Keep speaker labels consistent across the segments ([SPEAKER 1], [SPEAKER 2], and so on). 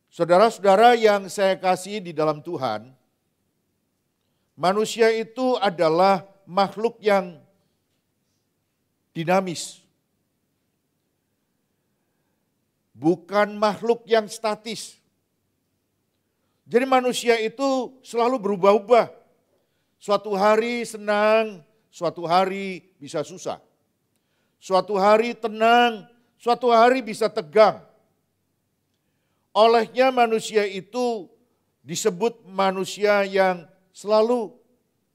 [SPEAKER 1] Saudara-saudara yang saya kasih di dalam Tuhan, manusia itu adalah makhluk yang dinamis. Bukan makhluk yang statis. Jadi manusia itu selalu berubah-ubah. Suatu hari senang, suatu hari bisa susah. Suatu hari tenang, suatu hari bisa tegang. Olehnya manusia itu disebut manusia yang selalu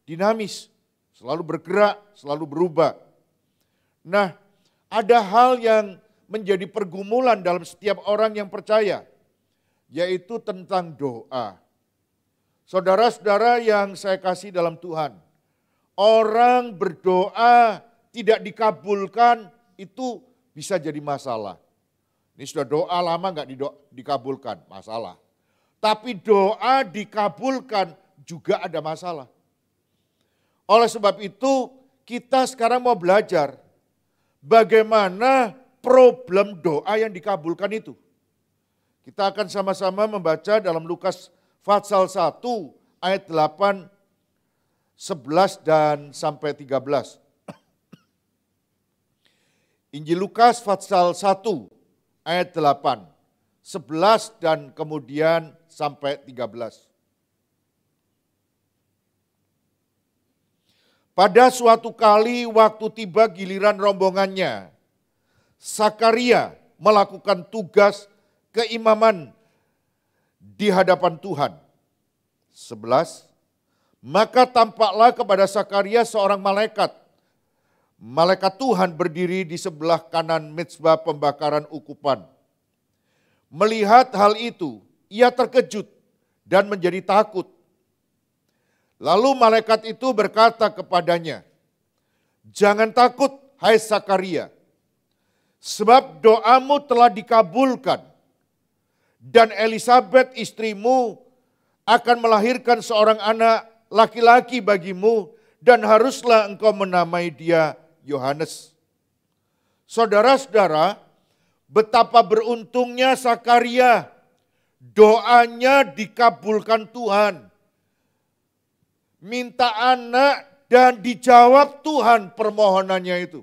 [SPEAKER 1] dinamis, selalu bergerak, selalu berubah. Nah, ada hal yang menjadi pergumulan dalam setiap orang yang percaya, yaitu tentang doa. Saudara-saudara yang saya kasih dalam Tuhan, orang berdoa tidak dikabulkan itu bisa jadi masalah. Ini sudah doa lama nggak dikabulkan, masalah. Tapi doa dikabulkan juga ada masalah. Oleh sebab itu kita sekarang mau belajar bagaimana problem doa yang dikabulkan itu. Kita akan sama-sama membaca dalam Lukas pasal 1 ayat 8, 11 dan sampai 13. Injil Lukas pasal 1 ayat 8, 11 dan kemudian sampai 13. Pada suatu kali waktu tiba giliran rombongannya, Sakaria melakukan tugas keimaman di hadapan Tuhan. 11. Maka tampaklah kepada Sakaria seorang malaikat. Malaikat Tuhan berdiri di sebelah kanan mezbah pembakaran ukupan. Melihat hal itu, ia terkejut dan menjadi takut. Lalu malaikat itu berkata kepadanya, "Jangan takut, hai Sakaria, sebab doamu telah dikabulkan, dan Elisabet istrimu akan melahirkan seorang anak laki-laki bagimu, dan haruslah engkau menamai dia Yohanes." Saudara-saudara, betapa beruntungnya Sakaria, doanya dikabulkan Tuhan. Minta anak dan dijawab Tuhan permohonannya itu.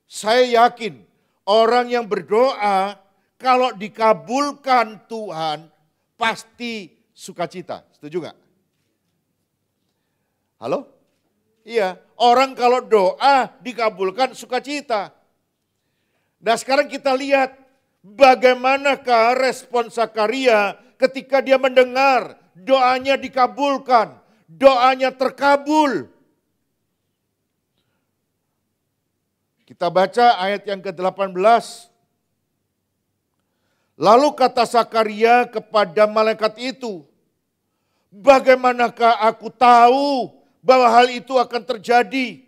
[SPEAKER 1] Saya yakin orang yang berdoa kalau dikabulkan Tuhan pasti sukacita. Setuju nggak? Halo? Iya, orang kalau doa dikabulkan sukacita. Nah sekarang kita lihat bagaimanakah respon Sakaria ketika dia mendengar doanya dikabulkan, doanya terkabul. Kita baca ayat yang ke-18. Lalu kata Sakaria kepada malaikat itu, "Bagaimanakah aku tahu bahwa hal itu akan terjadi?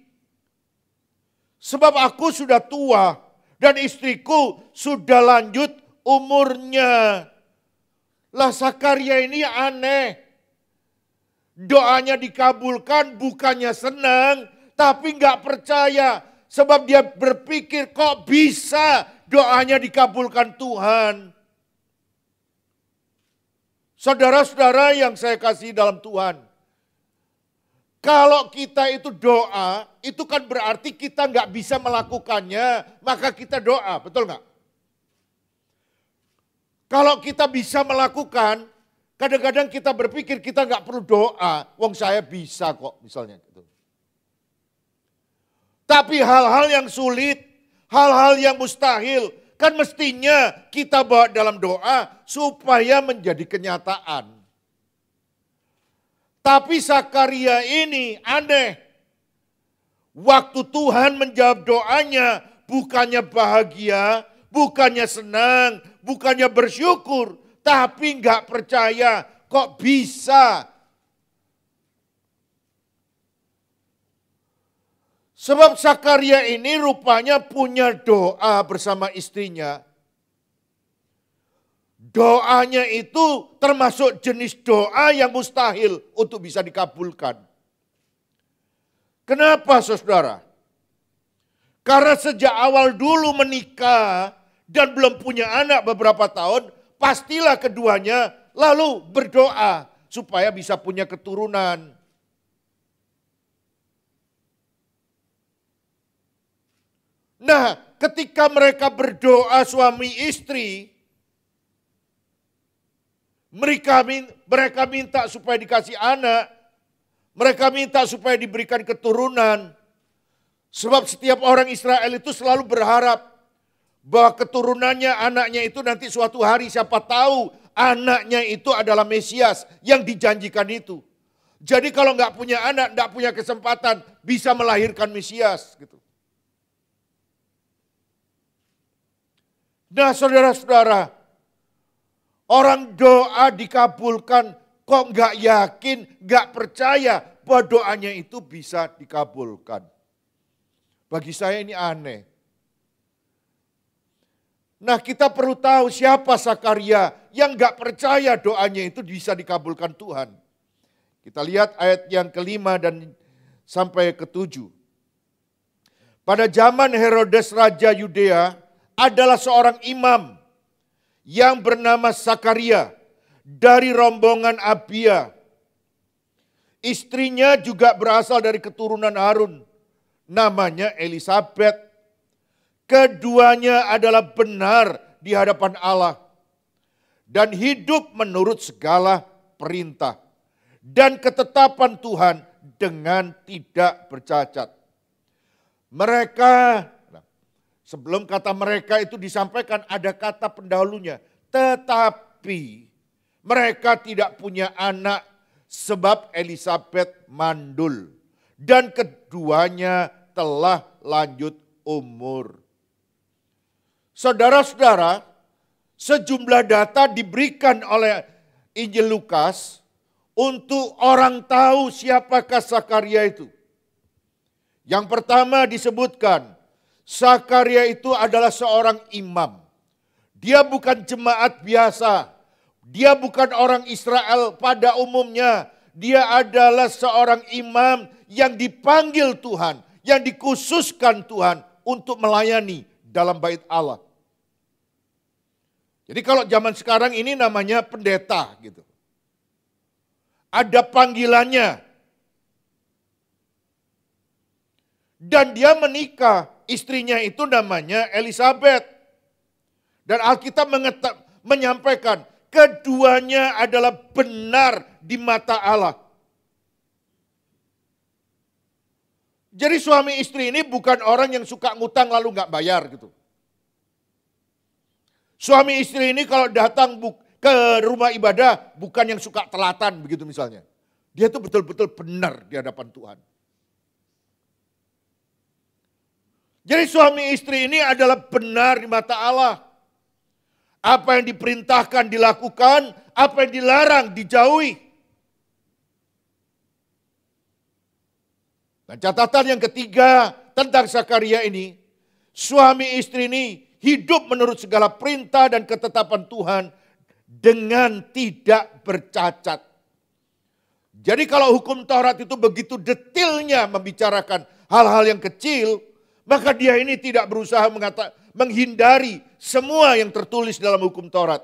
[SPEAKER 1] Sebab aku sudah tua dan istriku sudah lanjut umurnya." Lah Sakaria ini aneh. Doanya dikabulkan bukannya senang, tapi nggak percaya. Sebab dia berpikir kok bisa doanya dikabulkan Tuhan. Saudara-saudara yang saya kasih dalam Tuhan. Kalau kita itu doa, itu kan berarti kita nggak bisa melakukannya, maka kita doa, betul nggak? Kalau kita bisa melakukan, kadang-kadang kita berpikir kita nggak perlu doa, wong saya bisa kok misalnya. Gitu. Tapi hal-hal yang sulit, hal-hal yang mustahil, kan mestinya kita bawa dalam doa supaya menjadi kenyataan. Tapi Sakaria ini aneh. Waktu Tuhan menjawab doanya, bukannya bahagia, bukannya senang, bukannya bersyukur, tapi nggak percaya kok bisa. Sebab Sakaria ini rupanya punya doa bersama istrinya. Doanya itu termasuk jenis doa yang mustahil untuk bisa dikabulkan. Kenapa saudara? Karena sejak awal dulu menikah dan belum punya anak beberapa tahun, pastilah keduanya lalu berdoa supaya bisa punya keturunan. Nah, ketika mereka berdoa suami istri, mereka minta supaya dikasih anak, mereka minta supaya diberikan keturunan. Sebab setiap orang Israel itu selalu berharap bahwa keturunannya, anaknya itu nanti suatu hari siapa tahu anaknya itu adalah Mesias yang dijanjikan itu. Jadi kalau nggak punya anak, nggak punya kesempatan bisa melahirkan Mesias gitu. Nah saudara-saudara, orang doa dikabulkan kok nggak yakin, nggak percaya bahwa doanya itu bisa dikabulkan. Bagi saya ini aneh. Nah kita perlu tahu siapa Sakaria yang nggak percaya doanya itu bisa dikabulkan Tuhan. Kita lihat ayat yang kelima dan sampai ketujuh. Pada zaman Herodes Raja Yudea adalah seorang imam yang bernama Sakaria dari rombongan Abia. Istrinya juga berasal dari keturunan Harun, namanya Elisabet. Keduanya adalah benar di hadapan Allah dan hidup menurut segala perintah dan ketetapan Tuhan dengan tidak bercacat. Mereka, sebelum kata mereka itu disampaikan ada kata pendahulunya, tetapi mereka tidak punya anak sebab Elisabet mandul dan keduanya telah lanjut umur. Saudara-saudara, sejumlah data diberikan oleh Injil Lukas untuk orang tahu siapakah Sakaria itu. Yang pertama disebutkan, Sakaria itu adalah seorang imam. Dia bukan jemaat biasa. Dia bukan orang Israel pada umumnya. Dia adalah seorang imam yang dipanggil Tuhan, yang dikhususkan Tuhan untuk melayani dalam bait Allah. Jadi kalau zaman sekarang ini namanya pendeta gitu. Ada panggilannya. Dan dia menikah, istrinya itu namanya Elisabet. Dan Alkitab menyampaikan keduanya adalah benar di mata Allah. Jadi suami istri ini bukan orang yang suka ngutang lalu nggak bayar gitu. Suami istri ini kalau datang ke rumah ibadah bukan yang suka telatan begitu misalnya. Dia tuh betul-betul benar di hadapan Tuhan. Jadi suami istri ini adalah benar di mata Allah. Apa yang diperintahkan dilakukan, apa yang dilarang dijauhi. Dan catatan yang ketiga tentang Sakaria ini, suami istri ini hidup menurut segala perintah dan ketetapan Tuhan dengan tidak bercacat. Jadi kalau hukum Taurat itu begitu detailnya membicarakan hal-hal yang kecil, maka dia ini tidak berusaha menghindari semua yang tertulis dalam hukum Taurat.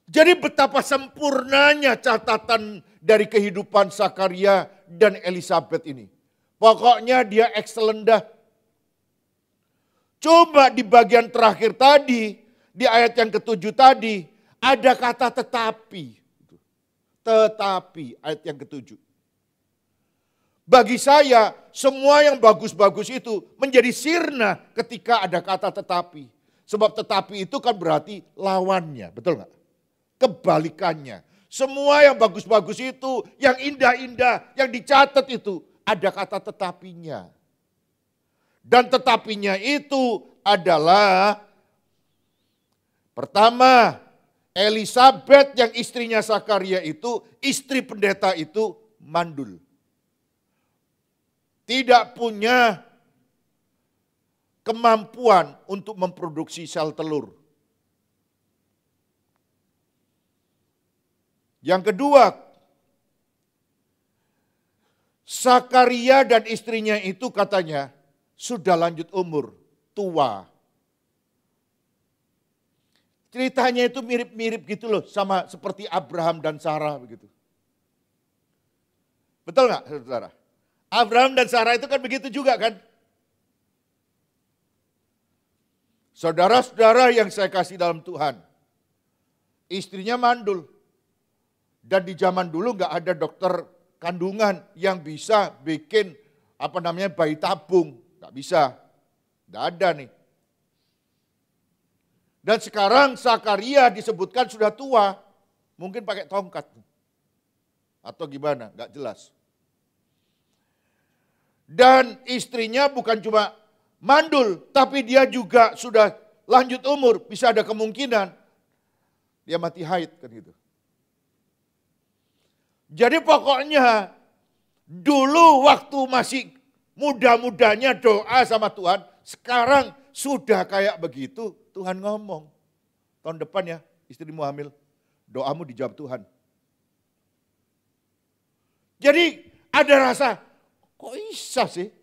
[SPEAKER 1] Jadi betapa sempurnanya catatan dari kehidupan Sakaria dan Elisabet ini. Pokoknya dia excellent dah. Coba di bagian terakhir tadi, di ayat yang ketujuh tadi, ada kata tetapi. Tetapi, ayat yang ketujuh. Bagi saya, semua yang bagus-bagus itu menjadi sirna ketika ada kata tetapi. Sebab tetapi itu kan berarti lawannya, betul nggak? Kebalikannya. Semua yang bagus-bagus itu, yang indah-indah, yang dicatat itu, ada kata tetapinya. Dan tetapinya itu adalah pertama, Elisabet yang istrinya Sakaria itu, istri pendeta itu mandul. Tidak punya kemampuan untuk memproduksi sel telur. Yang kedua, Sakaria dan istrinya itu katanya sudah lanjut umur, tua. Ceritanya itu mirip-mirip gitu loh, sama seperti Abraham dan Sarah begitu. Betul nggak, saudara? Abraham dan Sarah itu kan begitu juga kan? Saudara-saudara yang saya kasih dalam Tuhan, istrinya mandul. Dan di zaman dulu nggak ada dokter kandungan yang bisa bikin bayi tabung. Nggak bisa, nggak ada nih. Dan sekarang Zakaria disebutkan sudah tua, mungkin pakai tongkat. Atau gimana, nggak jelas. Dan istrinya bukan cuma mandul, tapi dia juga sudah lanjut umur, bisa ada kemungkinan dia mati haid kan gitu. Jadi pokoknya dulu waktu masih muda-mudanya doa sama Tuhan, sekarang sudah kayak begitu, Tuhan ngomong. Tahun depan ya, istrimu hamil, doamu dijawab Tuhan. Jadi ada rasa, kok bisa sih?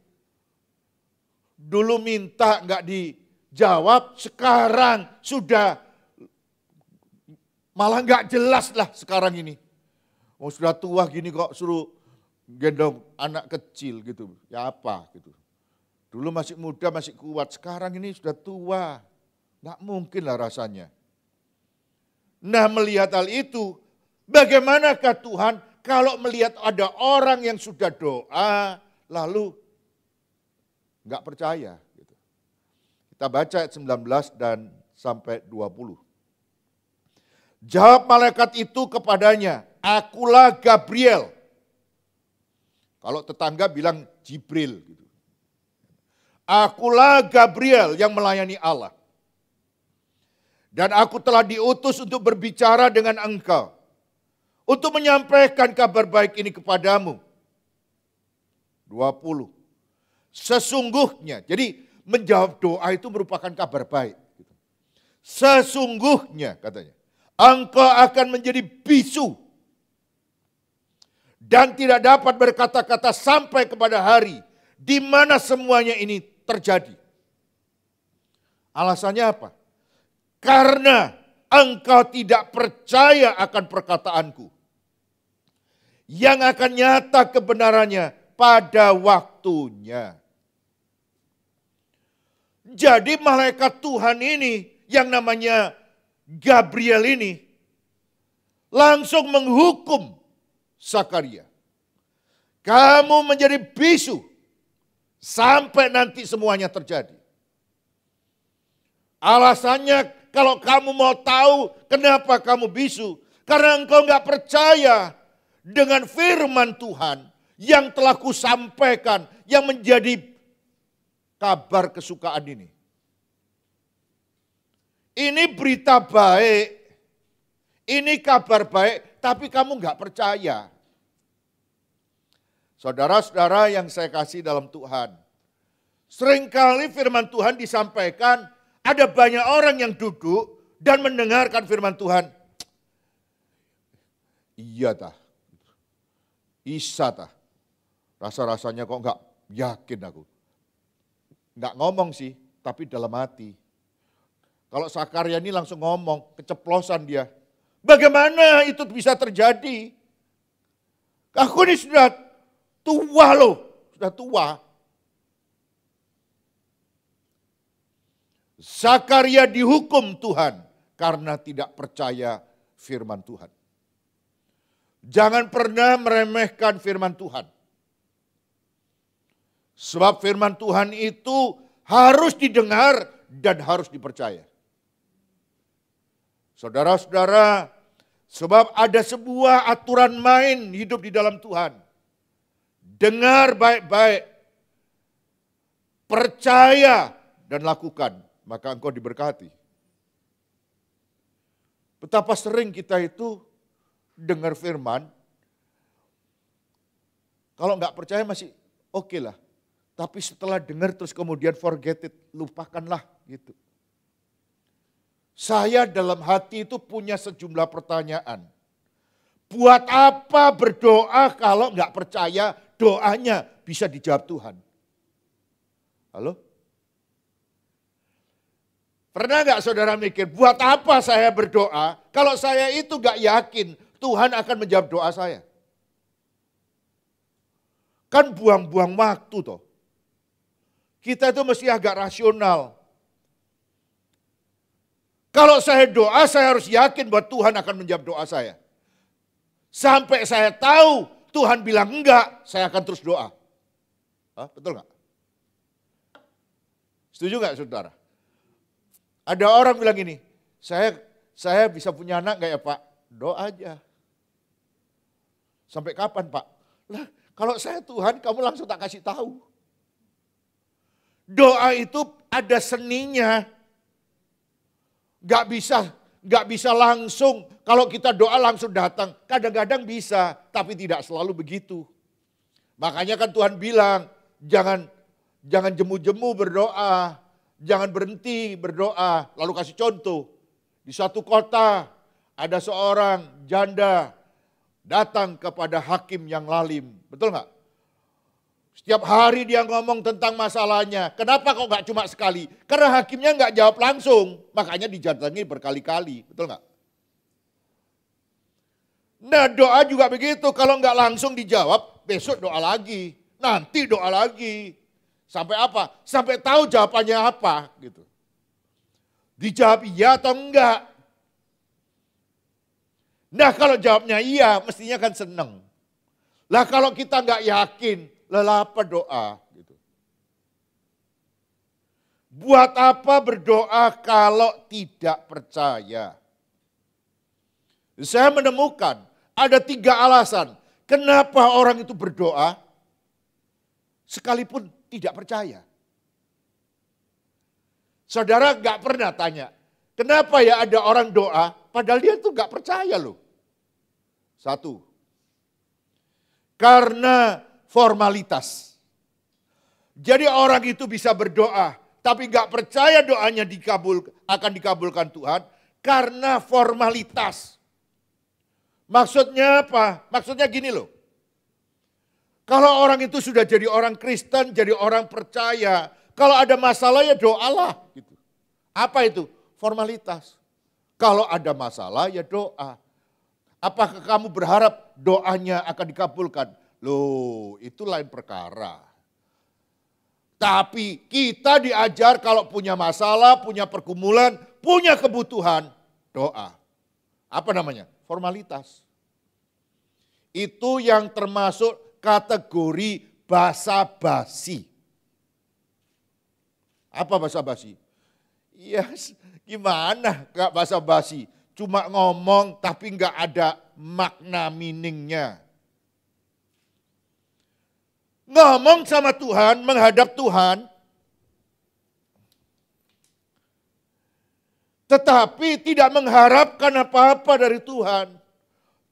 [SPEAKER 1] Dulu minta nggak dijawab, sekarang sudah malah nggak jelas lah sekarang ini. Oh sudah tua gini kok suruh gendong anak kecil gitu. Ya apa gitu. Dulu masih muda, masih kuat. Sekarang ini sudah tua. Nggak mungkin lah rasanya. Nah melihat hal itu, bagaimanakah Tuhan kalau melihat ada orang yang sudah doa, lalu nggak percaya. Gitu. Kita baca ayat 19 dan sampai 20. Jawab malaikat itu kepadanya, akulah Gabriel. Kalau tetangga bilang Jibril. Gitu. Akulah Gabriel yang melayani Allah. Dan aku telah diutus untuk berbicara dengan engkau. Untuk menyampaikan kabar baik ini kepadamu. 20. Sesungguhnya, jadi menjawab doa itu merupakan kabar baik. Sesungguhnya katanya, engkau akan menjadi bisu. Dan tidak dapat berkata-kata sampai kepada hari di mana semuanya ini terjadi. Alasannya apa? Karena engkau tidak percaya akan perkataanku. Yang akan nyata kebenarannya pada waktunya. Jadi malaikat Tuhan ini yang namanya Gabriel ini langsung menghukum Zakaria. Kamu menjadi bisu sampai nanti semuanya terjadi. Alasannya kalau kamu mau tahu kenapa kamu bisu, karena engkau nggak percaya dengan firman Tuhan yang telah kusampaikan, yang menjadi kabar kesukaan ini. Ini berita baik, ini kabar baik, tapi kamu nggak percaya. Saudara-saudara yang saya kasih dalam Tuhan, seringkali firman Tuhan disampaikan, ada banyak orang yang duduk dan mendengarkan firman Tuhan. Iya tah, bisa tah, rasa-rasanya kok nggak yakin aku. Nggak ngomong sih, tapi dalam hati. Kalau Zakaria ini langsung ngomong, keceplosan dia. Bagaimana itu bisa terjadi? Aku ini sudah tua loh, sudah tua. Zakaria dihukum Tuhan karena tidak percaya firman Tuhan. Jangan pernah meremehkan firman Tuhan. Sebab firman Tuhan itu harus didengar dan harus dipercaya. Saudara-saudara, sebab ada sebuah aturan main hidup di dalam Tuhan. Dengar baik-baik, percaya dan lakukan, maka engkau diberkati. Betapa sering kita itu dengar firman, kalau nggak percaya masih oke lah. Tapi setelah dengar terus kemudian forget it, lupakanlah gitu. Saya dalam hati itu punya sejumlah pertanyaan. Buat apa berdoa kalau nggak percaya doanya bisa dijawab Tuhan? Halo? Pernah nggak saudara mikir, buat apa saya berdoa kalau saya itu nggak yakin Tuhan akan menjawab doa saya? Kan buang-buang waktu toh. Kita itu mesti agak rasional. Kalau saya doa, saya harus yakin bahwa Tuhan akan menjawab doa saya. Sampai saya tahu Tuhan bilang enggak, saya akan terus doa. Hah, betul nggak? Setuju nggak saudara? Ada orang bilang gini, saya bisa punya anak nggak ya Pak? Doa aja. Sampai kapan Pak? Lah, kalau saya Tuhan, kamu langsung tak kasih tahu. Doa itu ada seninya. Gak bisa langsung, kalau kita doa langsung datang. Kadang-kadang bisa, tapi tidak selalu begitu. Makanya kan Tuhan bilang, jangan jemu-jemu berdoa. Jangan berhenti berdoa. Lalu kasih contoh, di suatu kota ada seorang janda datang kepada hakim yang lalim. Betul nggak? Setiap hari dia ngomong tentang masalahnya. Kenapa kok nggak cuma sekali? Karena hakimnya nggak jawab langsung. Makanya didatangi berkali-kali. Betul nggak? Nah doa juga begitu. Kalau nggak langsung dijawab, besok doa lagi. Nanti doa lagi. Sampai apa? Sampai tahu jawabannya apa. Gitu. Dijawab iya atau enggak. Nah kalau jawabnya iya, mestinya kan seneng. Lah kalau kita nggak yakin, lah apa doa? Gitu. Buat apa berdoa kalau tidak percaya? Saya menemukan ada 3 alasan kenapa orang itu berdoa sekalipun tidak percaya. Saudara nggak pernah tanya, kenapa ya ada orang doa padahal dia itu nggak percaya loh. 1, karena formalitas. Jadi orang itu bisa berdoa, tapi nggak percaya doanya akan dikabulkan Tuhan karena formalitas. Maksudnya apa? Maksudnya gini loh. Kalau orang itu sudah jadi orang Kristen, jadi orang percaya, kalau ada masalah ya doalah. Gitu. Apa itu? Formalitas. Kalau ada masalah ya doa. Apakah kamu berharap doanya akan dikabulkan? Loh, itu lain perkara. Tapi kita diajar kalau punya masalah, punya pergumulan, punya kebutuhan, doa. Apa namanya? Formalitas. Itu yang termasuk kategori basa-basi. Apa basa-basi? Ya gimana gak basa-basi? Cuma ngomong tapi gak ada makna meaningnya. Ngomong sama Tuhan, menghadap Tuhan. Tetapi tidak mengharapkan apa-apa dari Tuhan.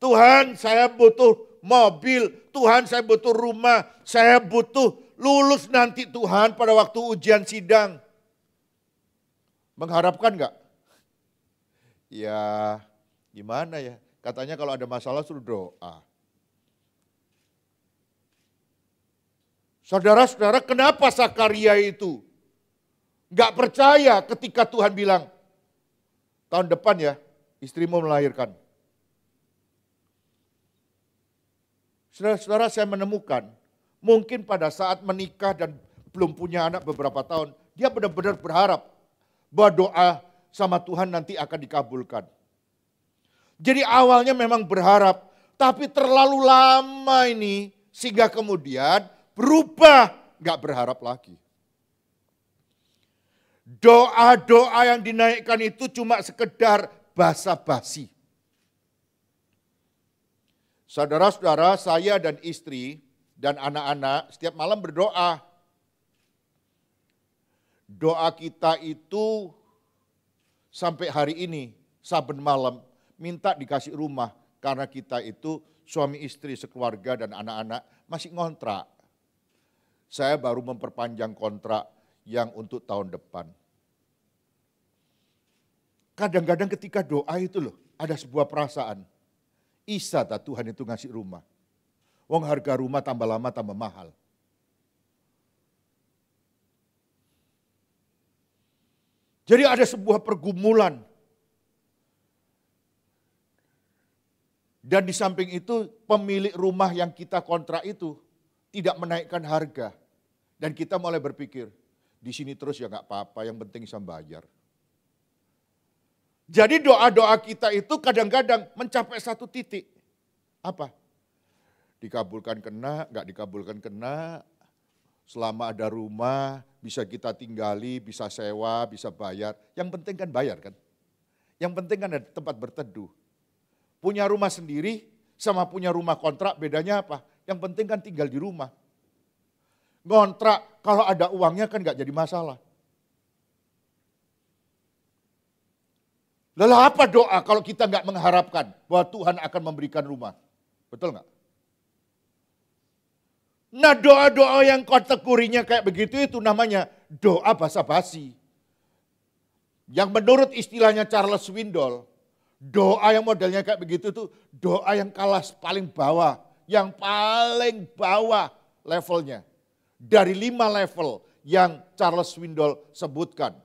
[SPEAKER 1] Tuhan saya butuh mobil, Tuhan saya butuh rumah, saya butuh lulus nanti Tuhan pada waktu ujian sidang. Mengharapkan enggak? Ya gimana ya, katanya kalau ada masalah suruh doa. Saudara-saudara kenapa Sakaria itu enggak percaya ketika Tuhan bilang, tahun depan ya istrimu melahirkan. Saudara-saudara saya menemukan, mungkin pada saat menikah dan belum punya anak beberapa tahun, dia benar-benar berharap bahwa doa sama Tuhan nanti akan dikabulkan. Jadi awalnya memang berharap, tapi terlalu lama ini sehingga kemudian berubah, gak berharap lagi. Doa-doa yang dinaikkan itu cuma sekedar basa-basi. Saudara-saudara, saya dan istri dan anak-anak setiap malam berdoa. Doa kita itu sampai hari ini, saben malam minta dikasih rumah. Karena kita itu suami istri sekeluarga dan anak-anak masih ngontrak. Saya baru memperpanjang kontrak yang untuk tahun depan. Kadang-kadang ketika doa itu loh, ada sebuah perasaan. Isa tak Tuhan itu ngasih rumah. Wong harga rumah tambah lama tambah mahal. Jadi ada sebuah pergumulan. Dan di samping itu pemilik rumah yang kita kontrak itu tidak menaikkan harga. Dan kita mulai berpikir, di sini terus ya nggak apa-apa, yang penting bisa bayar. Jadi doa-doa kita itu kadang-kadang mencapai satu titik. Apa? Dikabulkan kena, nggak dikabulkan kena. Selama ada rumah, bisa kita tinggali, bisa sewa, bisa bayar. Yang penting kan bayar kan. Yang penting kan ada tempat berteduh. Punya rumah sendiri sama punya rumah kontrak bedanya apa? Yang penting kan tinggal di rumah. Ngontrak kalau ada uangnya kan nggak jadi masalah. Lalu apa doa kalau kita nggak mengharapkan bahwa Tuhan akan memberikan rumah? Betul nggak? Nah doa-doa yang kategorinya kayak begitu itu namanya doa basa-basi. Yang menurut istilahnya Charles Swindoll, doa yang modelnya kayak begitu tuh doa yang kelas paling bawah. Yang paling bawah levelnya. Dari 5 level yang Charles Swindoll sebutkan.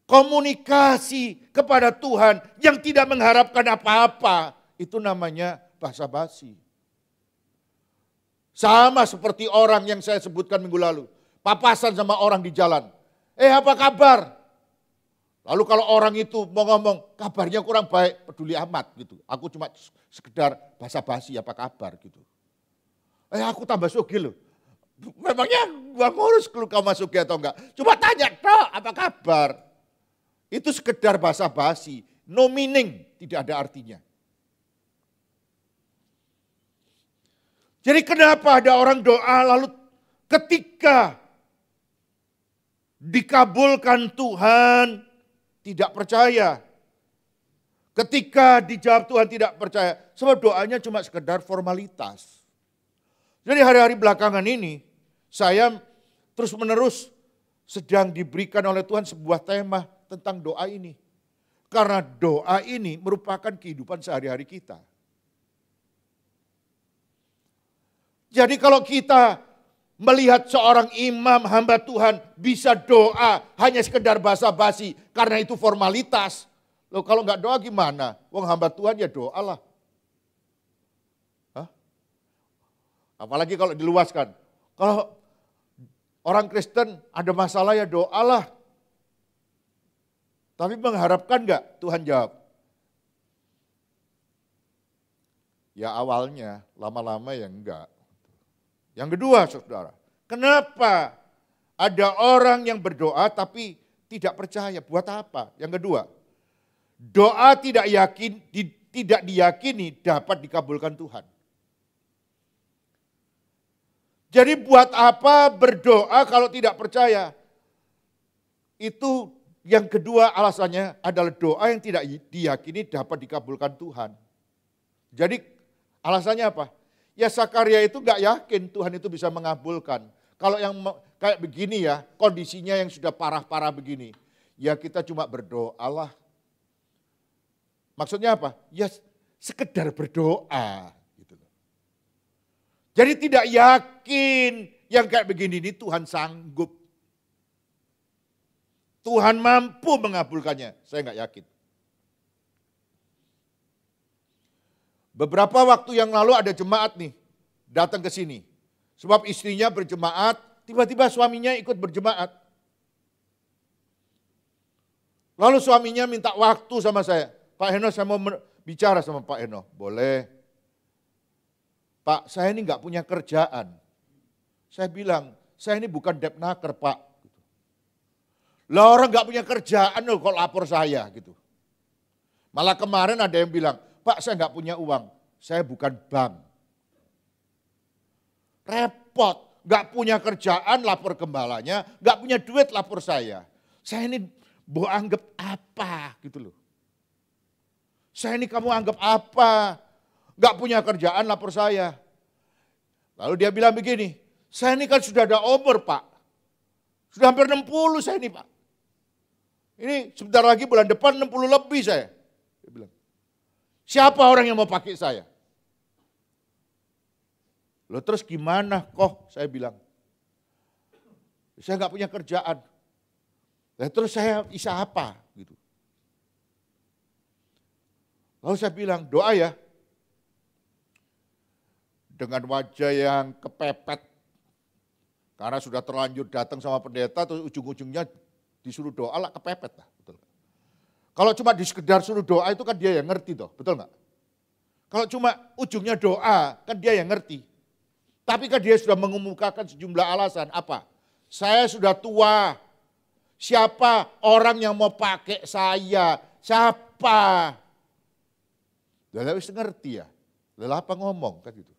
[SPEAKER 1] Komunikasi kepada Tuhan yang tidak mengharapkan apa-apa. Itu namanya basa-basi. Sama seperti orang yang saya sebutkan minggu lalu. Papasan sama orang di jalan. Apa kabar? Lalu kalau orang itu mau ngomong kabarnya kurang baik, peduli amat gitu. Aku cuma sekedar basa-basi apa kabar gitu. Aku tambah sugih loh. Memangnya gua ngurus kalau kau masuk atau enggak. Cuma tanya toh apa kabar. Itu sekedar basa-basi. No meaning, tidak ada artinya. Jadi kenapa ada orang doa lalu ketika dikabulkan Tuhan tidak percaya. Ketika dijawab Tuhan tidak percaya. Sebab doanya cuma sekedar formalitas. Jadi hari-hari belakangan ini saya terus menerus sedang diberikan oleh Tuhan sebuah tema tentang doa ini. Karena doa ini merupakan kehidupan sehari-hari kita. Jadi kalau kita melihat seorang imam hamba Tuhan bisa doa hanya sekedar basa-basi karena itu formalitas. Loh kalau nggak doa gimana? Wong hamba Tuhan ya doalah. Apalagi kalau diluaskan. Kalau orang Kristen ada masalah ya doalah. Tapi mengharapkan nggak Tuhan jawab? Ya awalnya, lama-lama ya enggak. Yang kedua saudara, kenapa ada orang yang berdoa tapi tidak percaya? Buat apa? Yang kedua, doa tidak diyakini dapat dikabulkan Tuhan. Jadi buat apa berdoa kalau tidak percaya? Itu yang kedua alasannya adalah doa yang tidak diyakini dapat dikabulkan Tuhan. Jadi alasannya apa? Ya Zakaria itu gak yakin Tuhan itu bisa mengabulkan. Kalau yang kayak begini ya, kondisinya yang sudah parah-parah begini. Ya kita cuma berdoalah. Maksudnya apa? Ya sekedar berdoa. Gitu. Jadi tidak yakin yang kayak begini ini Tuhan sanggup. Tuhan mampu mengabulkannya. Saya gak yakin. Beberapa waktu yang lalu ada jemaat nih datang ke sini. Sebab istrinya berjemaat, tiba-tiba suaminya ikut berjemaat. Lalu suaminya minta waktu sama saya. Pak Heno saya mau bicara sama Pak Heno. Boleh. Pak saya ini gak punya kerjaan. Saya bilang, saya ini bukan depnaker Pak. Lah orang gak punya kerjaan loh kok lapor saya gitu. Malah kemarin ada yang bilang, Pak saya nggak punya uang, saya bukan bank. Repot, nggak punya kerjaan lapor gembalanya, nggak punya duit lapor saya. Saya ini mau anggap apa gitu loh. Saya ini kamu anggap apa? Nggak punya kerjaan lapor saya. Lalu dia bilang begini, saya ini kan sudah ada umur Pak. Sudah hampir 60 saya ini Pak. Ini sebentar lagi bulan depan 60 lebih saya. Dia bilang. Siapa orang yang mau pakai saya? Loh terus gimana kok? Saya bilang. Saya nggak punya kerjaan. Nah, terus saya bisa apa? Gitu. Lalu saya bilang, doa ya. Dengan wajah yang kepepet. Karena sudah terlanjur datang sama pendeta, terus ujung-ujungnya disuruh doa lah kepepet lah. Betul. Kalau cuma di sekedar suruh doa itu kan dia yang ngerti toh, betul nggak? Kalau cuma ujungnya doa, kan dia yang ngerti. Tapi kan dia sudah mengemukakan sejumlah alasan. Apa? Saya sudah tua. Siapa orang yang mau pakai saya? Siapa? Lalu harus ngerti ya. Lalu apa ngomong kan gitu.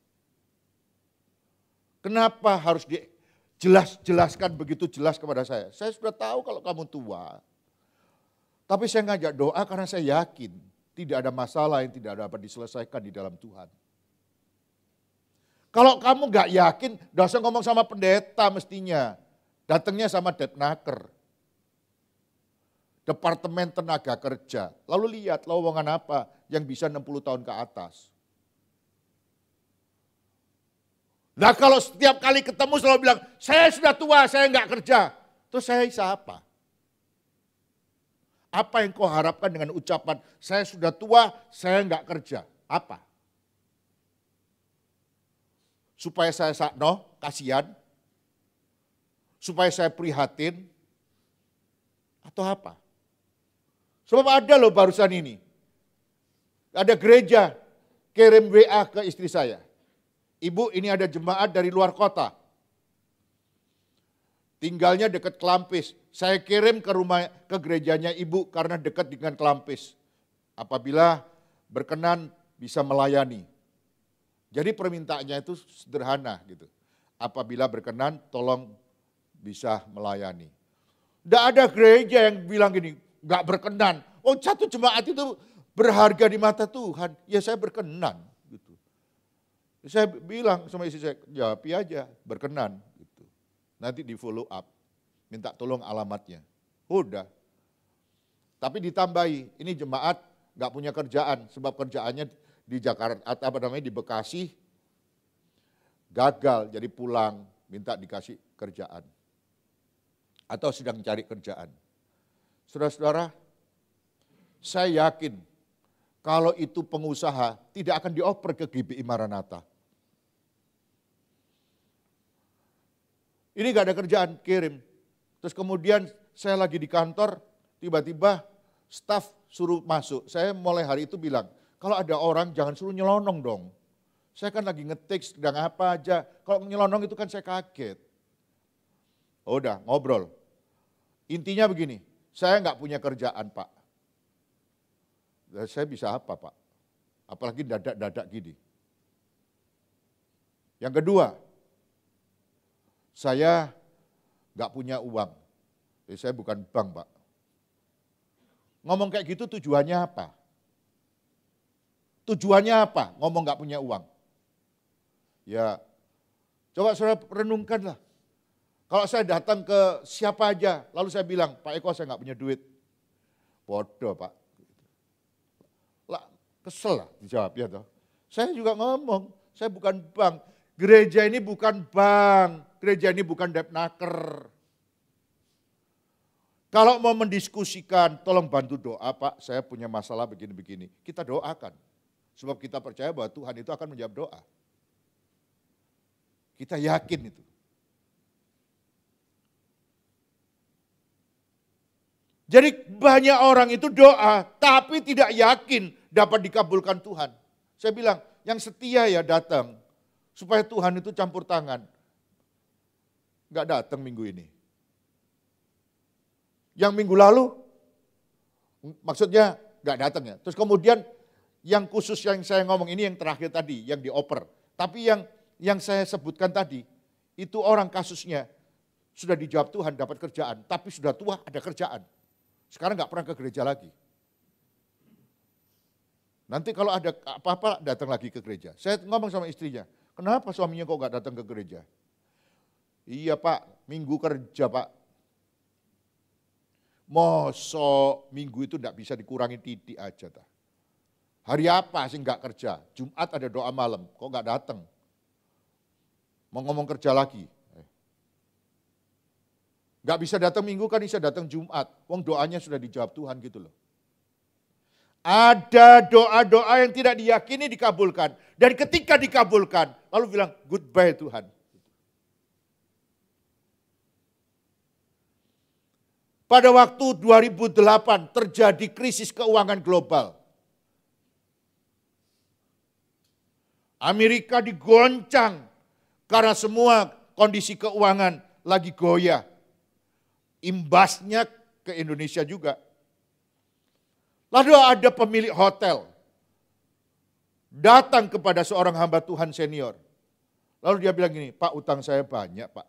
[SPEAKER 1] Kenapa harus dijelaskan begitu jelas kepada saya? Saya sudah tahu kalau kamu tua. Tapi saya ngajak doa karena saya yakin tidak ada masalah yang tidak dapat diselesaikan di dalam Tuhan. Kalau kamu gak yakin, gak usah ngomong sama pendeta mestinya. Datangnya sama Depnaker. Departemen Tenaga Kerja. Lalu lihat lowongan apa yang bisa 60 tahun ke atas. Nah kalau setiap kali ketemu selalu bilang, saya sudah tua, saya gak kerja. Terus saya bisa apa? Apa yang kau harapkan dengan ucapan, saya sudah tua, saya gak kerja? Apa? Supaya saya sakno, kasihan, supaya saya prihatin, atau apa? Sebab ada loh barusan ini, ada gereja kirim WA ke istri saya. Ibu, ini ada jemaat dari luar kota. Tinggalnya dekat Kelampis. Saya kirim ke gerejanya ibu karena dekat dengan Kelampis. Apabila berkenan bisa melayani. Jadi permintaannya itu sederhana gitu. Apabila berkenan tolong bisa melayani. Tidak ada gereja yang bilang gini, gak berkenan. Oh satu jemaat itu berharga di mata Tuhan. Ya saya berkenan. Gitu. Saya bilang sama istri saya, jawab aja berkenan. Gitu. Nanti di follow up. Minta tolong alamatnya. Udah. Tapi ditambahi, ini jemaat gak punya kerjaan. Sebab kerjaannya di Jakarta, di Bekasi, gagal jadi pulang, minta dikasih kerjaan. Atau sedang cari kerjaan. Saudara-saudara, saya yakin kalau itu pengusaha tidak akan dioper ke GBI Maranatha. Ini gak ada kerjaan, kirim. Terus kemudian saya lagi di kantor, tiba-tiba staf suruh masuk. Saya mulai hari itu bilang, kalau ada orang jangan suruh nyelonong dong. Saya kan lagi ngetik sedang apa aja. Kalau nyelonong itu kan saya kaget. Oh, udah ngobrol. Intinya begini, saya nggak punya kerjaan Pak. Saya bisa apa Pak? Apalagi dadak-dadak gini. Yang kedua, saya nggak punya uang. Jadi saya bukan bank Pak. Ngomong kayak gitu tujuannya apa? Tujuannya apa? Ngomong gak punya uang. Ya, coba saudara renungkanlah. Kalau saya datang ke siapa aja, lalu saya bilang, Pak Eko saya gak punya duit. Bodoh Pak. Lah, kesel lah dijawab ya toh. Saya juga ngomong, saya bukan bank. Gereja ini bukan bank. Gereja ini bukan Depnaker. Kalau mau mendiskusikan, tolong bantu doa Pak, saya punya masalah begini-begini. Kita doakan. Sebab kita percaya bahwa Tuhan itu akan menjawab doa. Kita yakin itu. Jadi banyak orang itu doa, tapi tidak yakin dapat dikabulkan Tuhan. Saya bilang, yang setia ya datang, supaya Tuhan itu campur tangan. Enggak datang minggu ini. Yang minggu lalu, maksudnya enggak datang ya. Terus kemudian yang khusus yang saya ngomong ini yang terakhir tadi, yang dioper. Tapi yang saya sebutkan tadi, itu orang kasusnya sudah dijawab Tuhan dapat kerjaan, tapi sudah tua ada kerjaan. Sekarang nggak pernah ke gereja lagi. Nanti kalau ada apa-apa datang lagi ke gereja. Saya ngomong sama istrinya, kenapa suaminya kok nggak datang ke gereja? Iya Pak, minggu kerja Pak. Mosok minggu itu nggak bisa dikurangi titik aja. Hari apa sih nggak kerja? Jumat ada doa malam, kok nggak datang? Mau ngomong kerja lagi. Gak bisa datang Minggu kan bisa datang Jumat. Wong doanya sudah dijawab Tuhan gitu loh. Ada doa-doa yang tidak diyakini dikabulkan. Dan ketika dikabulkan, lalu bilang goodbye Tuhan. Pada waktu 2008 terjadi krisis keuangan global. Amerika digoncang karena semua kondisi keuangan lagi goyah. Imbasnya ke Indonesia juga. Lalu ada pemilik hotel datang kepada seorang hamba Tuhan senior. Lalu dia bilang gini, Pak, utang saya banyak, Pak.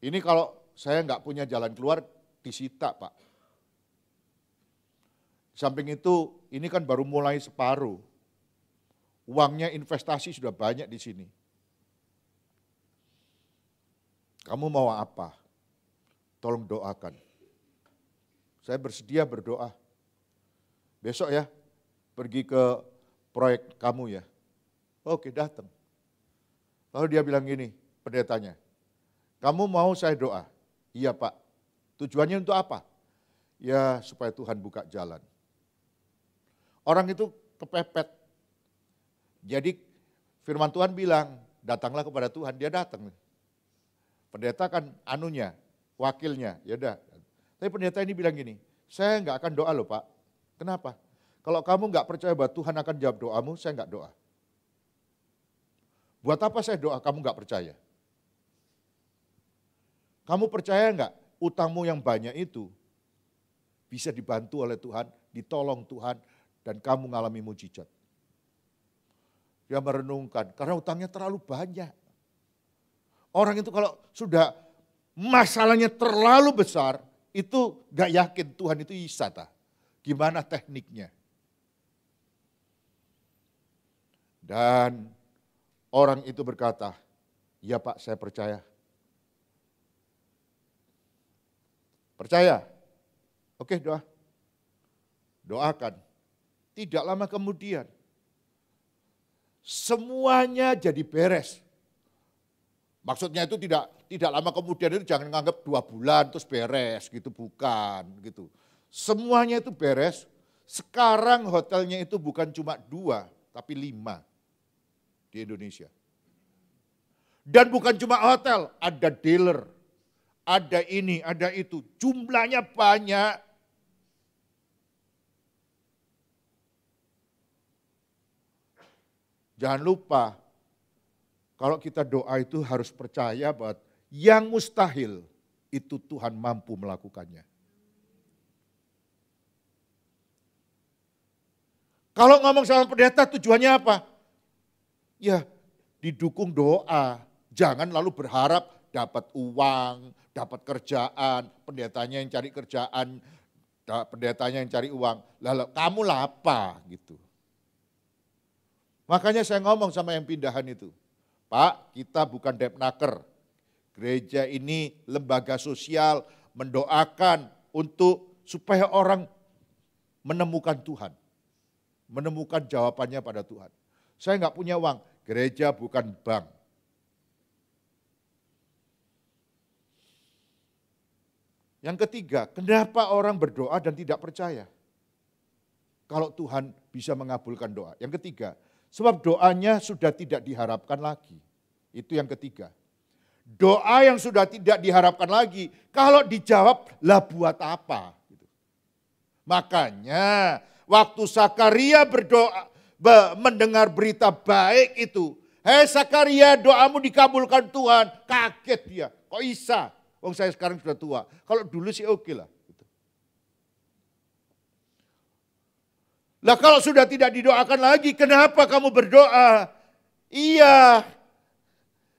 [SPEAKER 1] Ini kalau saya nggak punya jalan keluar, disita, Pak. Samping itu, ini kan baru mulai separuh. Uangnya investasi sudah banyak di sini. Kamu mau apa? Tolong doakan. Saya bersedia berdoa. Besok ya, pergi ke proyek kamu ya. Oke, datang. Lalu dia bilang gini, pendetanya, kamu mau saya doa? Iya Pak. Tujuannya untuk apa? Ya supaya Tuhan buka jalan. Orang itu kepepet. Jadi firman Tuhan bilang, datanglah kepada Tuhan, dia datang. Pendeta kan anunya, wakilnya, ya udah. Tapi pendeta ini bilang gini, saya nggak akan doa loh Pak. Kenapa? Kalau kamu nggak percaya bahwa Tuhan akan jawab doamu, saya nggak doa. Buat apa saya doa, kamu nggak percaya? Kamu percaya nggak utangmu yang banyak itu bisa dibantu oleh Tuhan, ditolong Tuhan, dan kamu mengalami mujizat? Dia merenungkan, karena utangnya terlalu banyak. Orang itu kalau sudah masalahnya terlalu besar, itu gak yakin Tuhan itu bisa tak? Gimana tekniknya? Dan orang itu berkata, ya Pak saya percaya. Percaya? Oke doa. Doakan. Tidak lama kemudian, semuanya jadi beres. Maksudnya itu tidak lama kemudian, itu jangan menganggap 2 bulan terus beres gitu, bukan gitu. Semuanya itu beres. Sekarang hotelnya itu bukan cuma 2 tapi 5 di Indonesia. Dan bukan cuma hotel, ada dealer, ada ini, ada itu. Jumlahnya banyak. Jangan lupa, kalau kita doa itu harus percaya bahwa yang mustahil itu Tuhan mampu melakukannya. Kalau ngomong sama pendeta tujuannya apa? Ya didukung doa, jangan lalu berharap dapat uang, dapat kerjaan, pendetanya yang cari kerjaan, pendetanya yang cari uang. Lalu kamu lah apa gitu. Makanya saya ngomong sama yang pindahan itu. Pak, kita bukan Depnaker. Gereja ini lembaga sosial mendoakan untuk supaya orang menemukan Tuhan. Menemukan jawabannya pada Tuhan. Saya nggak punya uang, gereja bukan bank. Yang ketiga, kenapa orang berdoa dan tidak percaya? Kalau Tuhan bisa mengabulkan doa. Yang ketiga, sebab doanya sudah tidak diharapkan lagi. Itu yang ketiga. Doa yang sudah tidak diharapkan lagi, kalau dijawab, lah buat apa? Makanya waktu Zakaria berdoa, mendengar berita baik itu, hei Zakaria, doamu dikabulkan Tuhan. Kaget dia, kok bisa? Wong saya sekarang sudah tua. Kalau dulu sih oke lah. Lah kalau sudah tidak didoakan lagi, kenapa kamu berdoa? Iya,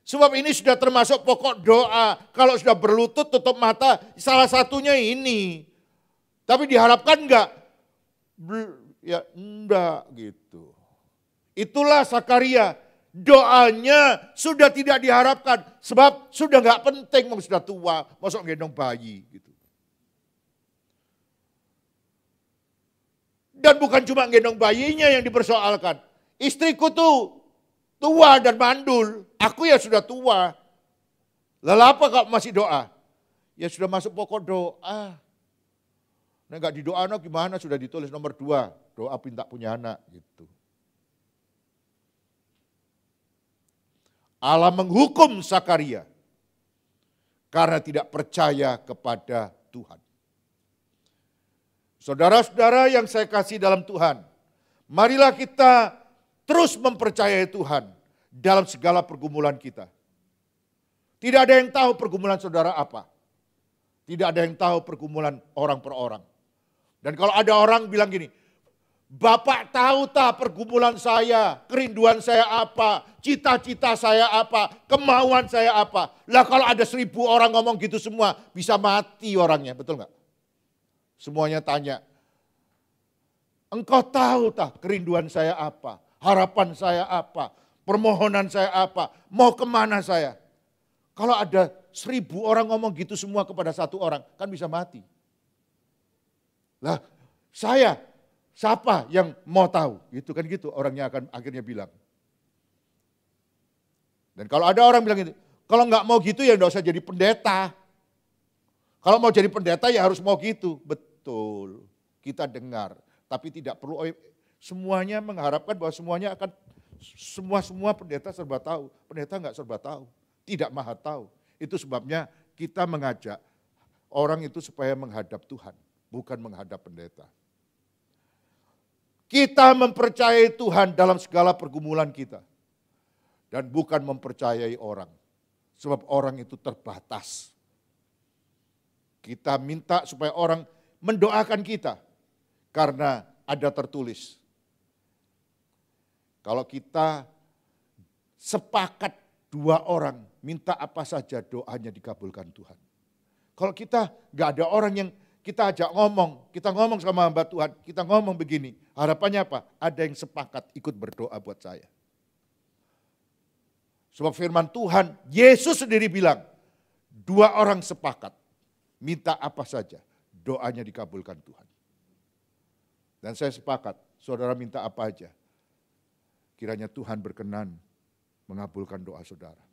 [SPEAKER 1] sebab ini sudah termasuk pokok doa. Kalau sudah berlutut tutup mata, salah satunya ini. Tapi diharapkan enggak? Ya enggak gitu. Itulah Zakaria, doanya sudah tidak diharapkan. Sebab sudah enggak penting, sudah tua, masuk gendong bayi gitu. Dan bukan cuma gendong bayinya yang dipersoalkan. Istriku tuh tua dan mandul. Aku ya sudah tua. Lalu apa kalau masih doa? Ya sudah masuk pokok doa. Nah enggak didoa gimana, sudah ditulis nomor 2, doa minta punya anak gitu. Allah menghukum Zakaria karena tidak percaya kepada Tuhan. Saudara-saudara yang saya kasih dalam Tuhan, marilah kita terus mempercayai Tuhan dalam segala pergumulan kita. Tidak ada yang tahu pergumulan saudara apa. Tidak ada yang tahu pergumulan orang per orang. Dan kalau ada orang bilang gini, Bapak tahu tak pergumulan saya, kerinduan saya apa, cita-cita saya apa, kemauan saya apa. Lah kalau ada 1000 orang ngomong gitu semua, bisa mati orangnya, betul nggak? Semuanya tanya, engkau tahu tak kerinduan saya apa, harapan saya apa, permohonan saya apa, mau kemana saya. Kalau ada 1000 orang ngomong gitu semua kepada 1 orang, kan bisa mati. Lah saya, siapa yang mau tahu? Gitu kan gitu orangnya akan akhirnya bilang. Dan kalau ada orang bilang gitu, kalau nggak mau gitu ya nggak usah jadi pendeta. Kalau mau jadi pendeta ya harus mau gitu. Betul, kita dengar. Tapi tidak perlu semuanya mengharapkan bahwa semuanya akan, semua pendeta serba tahu. Pendeta nggak serba tahu, tidak maha tahu. Itu sebabnya kita mengajak orang itu supaya menghadap Tuhan, bukan menghadap pendeta. Kita mempercayai Tuhan dalam segala pergumulan kita. Dan bukan mempercayai orang. Sebab orang itu terbatas. Kita minta supaya orang mendoakan kita. Karena ada tertulis. Kalau kita sepakat 2 orang minta apa saja doanya dikabulkan Tuhan. Kalau kita gak ada orang yang kita ajak ngomong, kita ngomong sama hamba Tuhan, kita ngomong begini, harapannya apa? Ada yang sepakat ikut berdoa buat saya. Sebab firman Tuhan, Yesus sendiri bilang, 2 orang sepakat, minta apa saja, doanya dikabulkan Tuhan. Dan saya sepakat, saudara minta apa aja, kiranya Tuhan berkenan mengabulkan doa saudara.